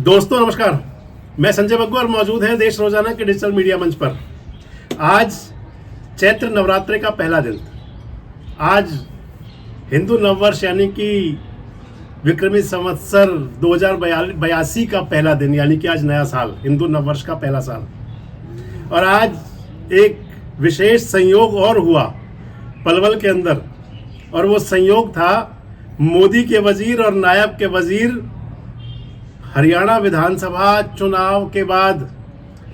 दोस्तों नमस्कार, मैं संजय बग्गू और मौजूद है देश रोजाना के डिजिटल मीडिया मंच पर। आज चैत्र नवरात्रे का पहला दिन। आज हिंदू नववर्ष यानी कि विक्रमी संवत्सर 2082 का पहला दिन, यानी कि आज नया साल, हिंदू नववर्ष का पहला साल। और आज एक विशेष संयोग और हुआ पलवल के अंदर, और वो संयोग था मोदी के वजीर और नायब के वजीर हरियाणा विधानसभा चुनाव के बाद,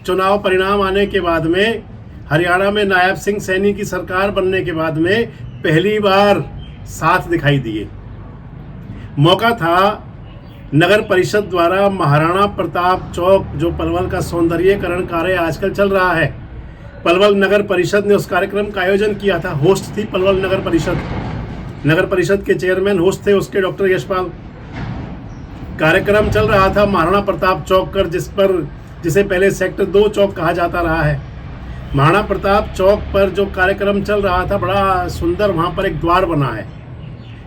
चुनाव परिणाम आने के बाद में, हरियाणा में नायब सिंह सैनी की सरकार बनने के बाद में पहली बार साथ दिखाई दिए। मौका था नगर परिषद द्वारा महाराणा प्रताप चौक, जो पलवल का सौंदर्यीकरण कार्य आजकल चल रहा है, पलवल नगर परिषद ने उस कार्यक्रम का आयोजन किया था। होस्ट थी पलवल नगर परिषद। नगर परिषद के चेयरमैन होस्ट थे उसके डॉक्टर यशपाल। कार्यक्रम चल रहा था महाराणा प्रताप चौक पर, जिसे पहले सेक्टर 2 चौक कहा जाता रहा है। महाराणा प्रताप चौक पर जो कार्यक्रम चल रहा था, बड़ा सुंदर वहाँ पर एक द्वार बना है।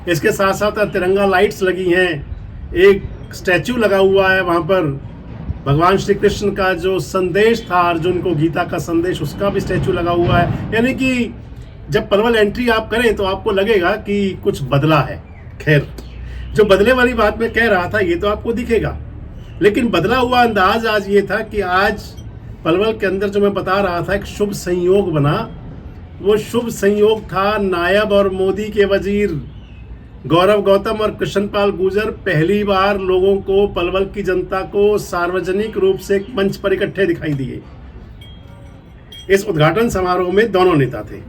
इसके साथ साथ तिरंगा लाइट्स लगी हैं, एक स्टैचू लगा हुआ है वहाँ पर। भगवान श्री कृष्ण का जो संदेश था, अर्जुन को गीता का संदेश, उसका भी स्टैचू लगा हुआ है। यानी कि जब पलवल एंट्री आप करें तो आपको लगेगा कि कुछ बदला है। खैर, जो बदले वाली बात मैं कह रहा था ये तो आपको दिखेगा, लेकिन बदला हुआ अंदाज आज ये था कि आज पलवल के अंदर जो मैं बता रहा था एक शुभ संयोग बना। वो शुभ संयोग था नायब और मोदी के वजीर गौरव गौतम और कृष्णपाल गुर्जर पहली बार लोगों को, पलवल की जनता को सार्वजनिक रूप से एक मंच पर इकट्ठे दिखाई दिए। इस उद्घाटन समारोह में दोनों नेता थे।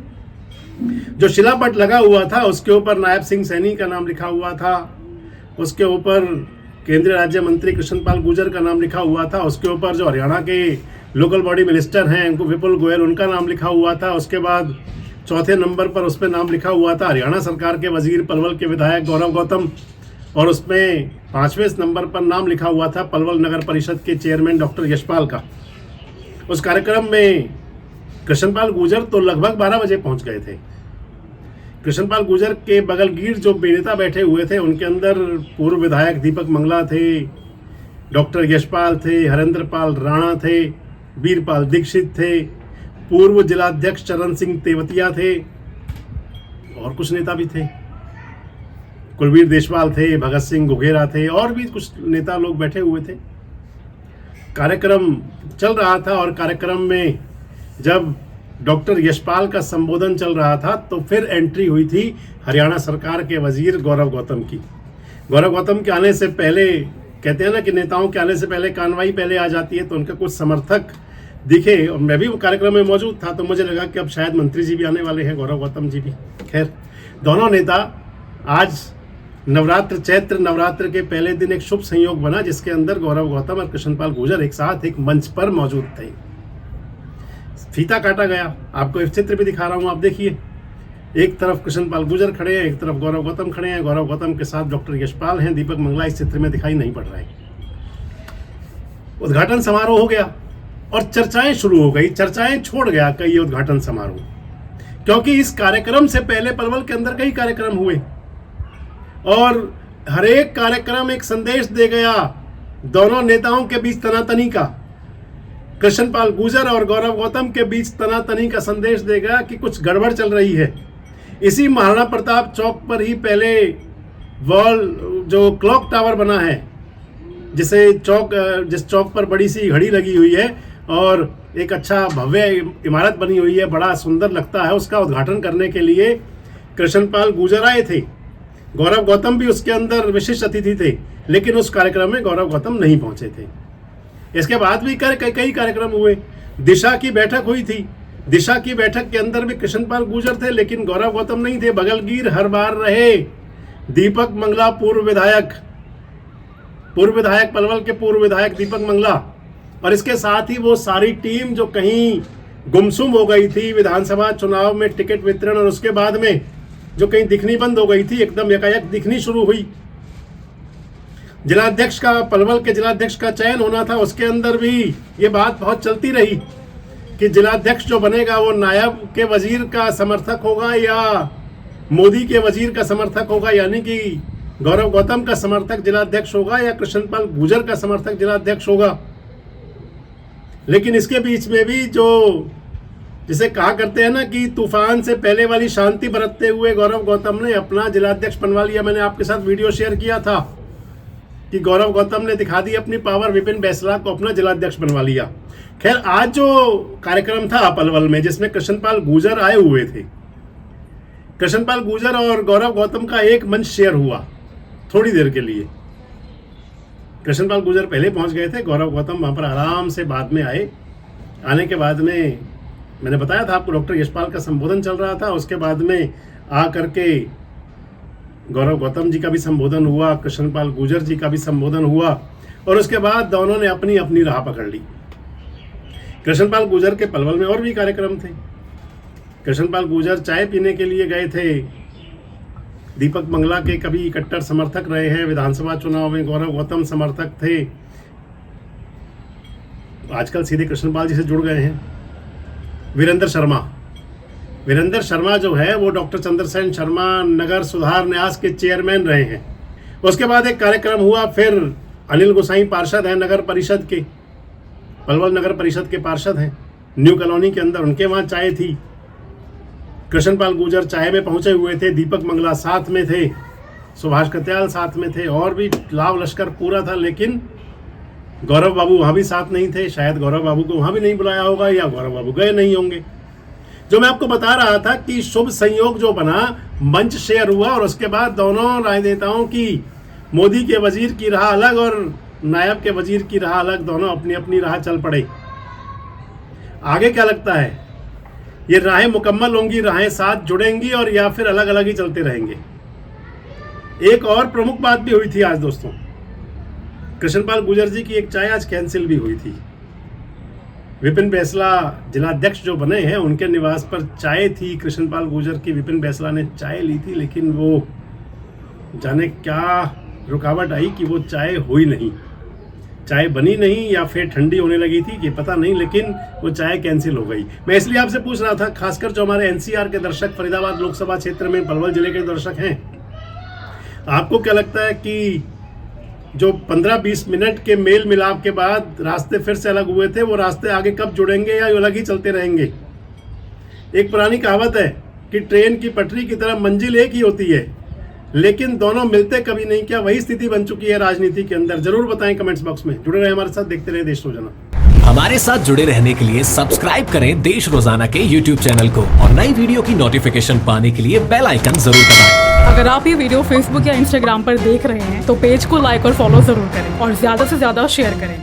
जो शिलापट लगा हुआ था उसके ऊपर नायब सिंह सैनी का नाम लिखा हुआ था, उसके ऊपर केंद्रीय राज्य मंत्री कृष्णपाल गुर्जर का नाम लिखा हुआ था, उसके ऊपर जो हरियाणा के लोकल बॉडी मिनिस्टर हैं विपुल गोयल, उनका नाम लिखा हुआ था। उसके बाद चौथे नंबर पर उस पर नाम लिखा हुआ था हरियाणा सरकार के वजीर पलवल के विधायक गौरव गौतम, और उसमें 5वें नंबर पर नाम लिखा हुआ था पलवल नगर परिषद के चेयरमैन डॉक्टर यशपाल का। उस कार्यक्रम में कृष्णपाल गुर्जर तो लगभग 12 बजे पहुंच गए थे। कृष्णपाल गुर्जर के बगल गिर जो नेता बैठे हुए थे, उनके अंदर पूर्व विधायक दीपक मंगला थे, डॉक्टर यशपाल थे, हरेंद्र पाल राणा थे, वीरपाल दीक्षित थे, पूर्व जिलाध्यक्ष चरण सिंह तेवतिया थे, और कुछ नेता भी थे, कुलवीर देशवाल थे, भगत सिंह घुघेरा थे, और भी कुछ नेता लोग बैठे हुए थे। कार्यक्रम चल रहा था, और कार्यक्रम में जब डॉक्टर यशपाल का संबोधन चल रहा था तो फिर एंट्री हुई थी हरियाणा सरकार के वजीर गौरव गौतम की। गौरव गौतम के आने से पहले, कहते हैं ना कि नेताओं के आने से पहले कार्रवाई पहले आ जाती है, तो उनके कुछ समर्थक दिखे, और मैं भी कार्यक्रम में मौजूद था, तो मुझे लगा कि अब शायद मंत्री जी भी आने वाले हैं, गौरव गौतम जी भी। खैर, दोनों नेता आज चैत्र नवरात्र के पहले दिन एक शुभ संयोग बना, जिसके अंदर गौरव गौतम और कृष्णपाल गुर्जर एक साथ एक मंच पर मौजूद थे। फीता काटा गया। आपको एक चित्र भी दिखा रहा हूं, आप देखिए। एक तरफ कृष्णपाल गुर्जर खड़े हैं, एक तरफ गौरव गौतम खड़े हैं। गौरव गौतम के साथ डॉक्टर यशपाल हैं, दीपक मंगला इस चित्र में दिखाई नहीं पड़ रहा है। उद्घाटन समारोह हो गया और चर्चाएं शुरू हो गई। चर्चाएं छोड़ गया कई ये उद्घाटन समारोह, क्योंकि इस कार्यक्रम से पहले पलवल के अंदर कई कार्यक्रम हुए, और हर एक कार्यक्रम एक संदेश दे गया दोनों नेताओं के बीच तनातनी का। कृष्णपाल गुर्जर और गौरव गौतम के बीच तनातनी का संदेश देगा कि कुछ गड़बड़ चल रही है। इसी महाराणा प्रताप चौक पर ही पहले जो क्लॉक टावर बना है, जिस चौक पर बड़ी सी घड़ी लगी हुई है और एक अच्छा भव्य इमारत बनी हुई है, बड़ा सुंदर लगता है, उसका उद्घाटन करने के लिए कृष्णपाल गुर्जर आए थे। गौरव गौतम भी उसके अंदर विशिष्ट अतिथि थे, लेकिन उस कार्यक्रम में गौरव गौतम नहीं पहुंचे थे। इसके बाद भी कई कार्यक्रम हुए। दिशा की बैठक हुई थी। दिशा की बैठक के अंदर भी कृष्णपाल गुर्जर थे, लेकिन गौरव गौतम नहीं थे। बगलगीर हर बार रहे दीपक मंगला, पूर्व विधायक पलवल के पूर्व विधायक दीपक मंगला, और इसके साथ ही वो सारी टीम जो कहीं गुमसुम हो गई थी विधानसभा चुनाव में टिकट वितरण, और उसके बाद में जो कहीं दिखनी बंद हो गई थी, एकदम एकाएक दिखनी शुरू हुई। जिलाध्यक्ष का, पलवल के जिलाध्यक्ष का चयन होना था, उसके अंदर भी ये बात बहुत चलती रही कि जिलाध्यक्ष जो बनेगा वो नायब के वजीर का समर्थक होगा या मोदी के वजीर का समर्थक होगा, यानी कि गौरव गौतम का समर्थक जिलाध्यक्ष होगा या कृष्णपाल गुर्जर का समर्थक जिलाध्यक्ष होगा। लेकिन इसके बीच में भी जो जिसे कहा करते हैं ना कि तूफान से पहले वाली शांति बरतते हुए गौरव गौतम ने अपना जिलाध्यक्ष बनवा लिया। मैंने आपके साथ वीडियो शेयर किया था कि गौरव गौतम ने दिखा दी अपनी पावर, विपिन बैसला को अपना जिलाध्यक्ष बनवा लिया। खैर, आज जो कार्यक्रम था पलवल में जिसमें कृष्णपाल गुर्जर आए हुए थे, कृष्णपाल गुर्जर और गौरव गौतम का एक मंच शेयर हुआ थोड़ी देर के लिए। कृष्णपाल गुर्जर पहले पहुंच गए थे, गौरव गौतम वहां पर आराम से बाद में आए। आने के बाद में मैंने बताया था आपको, डॉक्टर यशपाल का संबोधन चल रहा था। उसके बाद में आ करके गौरव गौतम जी का भी संबोधन हुआ, कृष्णपाल गुर्जर जी का भी संबोधन हुआ और उसके बाद दोनों ने अपनी अपनी राह पकड़ ली। कृष्णपाल गुर्जर के पलवल में और भी कार्यक्रम थे। कृष्णपाल गुर्जर चाय पीने के लिए गए थे। दीपक मंगला के कभी कट्टर समर्थक रहे हैं, विधानसभा चुनाव में गौरव गौतम समर्थक थे, आजकल सीधे कृष्णपाल जी से जुड़ गए हैं। वीरेंद्र शर्मा जो है वो डॉक्टर चंद्रसेन शर्मा नगर सुधार न्यास के चेयरमैन रहे हैं। उसके बाद एक कार्यक्रम हुआ, फिर अनिल गोसाई पार्षद हैं नगर परिषद के, पलवल नगर परिषद के पार्षद हैं, न्यू कॉलोनी के अंदर, उनके वहाँ चाय थी। कृष्णपाल गुर्जर चाय में पहुंचे हुए थे, दीपक मंगला साथ में थे, सुभाष कत्याल साथ में थे और भी लाव लश्कर पूरा था। लेकिन गौरव बाबू वहाँ भी साथ नहीं थे। शायद गौरव बाबू को वहाँ भी नहीं बुलाया होगा या गौरव बाबू गए नहीं होंगे। जो मैं आपको बता रहा था कि शुभ संयोग जो बना, मंच शेयर हुआ और उसके बाद दोनों राजनेताओं की, मोदी के वजीर की राह अलग और नायब के वजीर की राह अलग, दोनों अपनी अपनी राह चल पड़े। आगे क्या लगता है, ये राहें मुकम्मल होंगी, राहें साथ जुड़ेंगी और या फिर अलग अलग ही चलते रहेंगे। एक और प्रमुख बात भी हुई थी आज दोस्तों, कृष्णपाल गुर्जर जी की एक चाय आज कैंसिल भी हुई थी। विपिन बैसला जिलाध्यक्ष जो बने हैं उनके निवास पर चाय थी कृष्णपाल गुर्जर की, विपिन बैसला ने चाय ली थी, लेकिन वो जाने क्या रुकावट आई कि वो चाय हुई नहीं, चाय बनी नहीं या फिर ठंडी होने लगी थी कि पता नहीं, लेकिन वो चाय कैंसिल हो गई। मैं इसलिए आपसे पूछ रहा था, खासकर जो हमारे एनसीआर के दर्शक, फरीदाबाद लोकसभा क्षेत्र में पलवल जिले के दर्शक हैं, आपको क्या लगता है कि जो 15-20 मिनट के मेल मिलाप के बाद रास्ते फिर से अलग हुए थे, वो रास्ते आगे कब जुड़ेंगे या अलग ही चलते रहेंगे? एक पुरानी कहावत है कि ट्रेन की पटरी की तरह मंजिल एक ही होती है, लेकिन दोनों मिलते कभी नहीं। क्या वही स्थिति बन चुकी है राजनीति के अंदर? जरूर बताएं कमेंट्स बॉक्स में। जुड़े रहे हमारे साथ, देखते रहे देश रोजाना। हमारे साथ जुड़े रहने के लिए सब्सक्राइब करें देश रोजाना के YouTube चैनल को और नई वीडियो की नोटिफिकेशन पाने के लिए बेल आइकन जरूर दबाएं। अगर आप ये वीडियो Facebook या Instagram पर देख रहे हैं तो पेज को लाइक और फॉलो जरूर करें और ज्यादा से ज्यादा शेयर करें।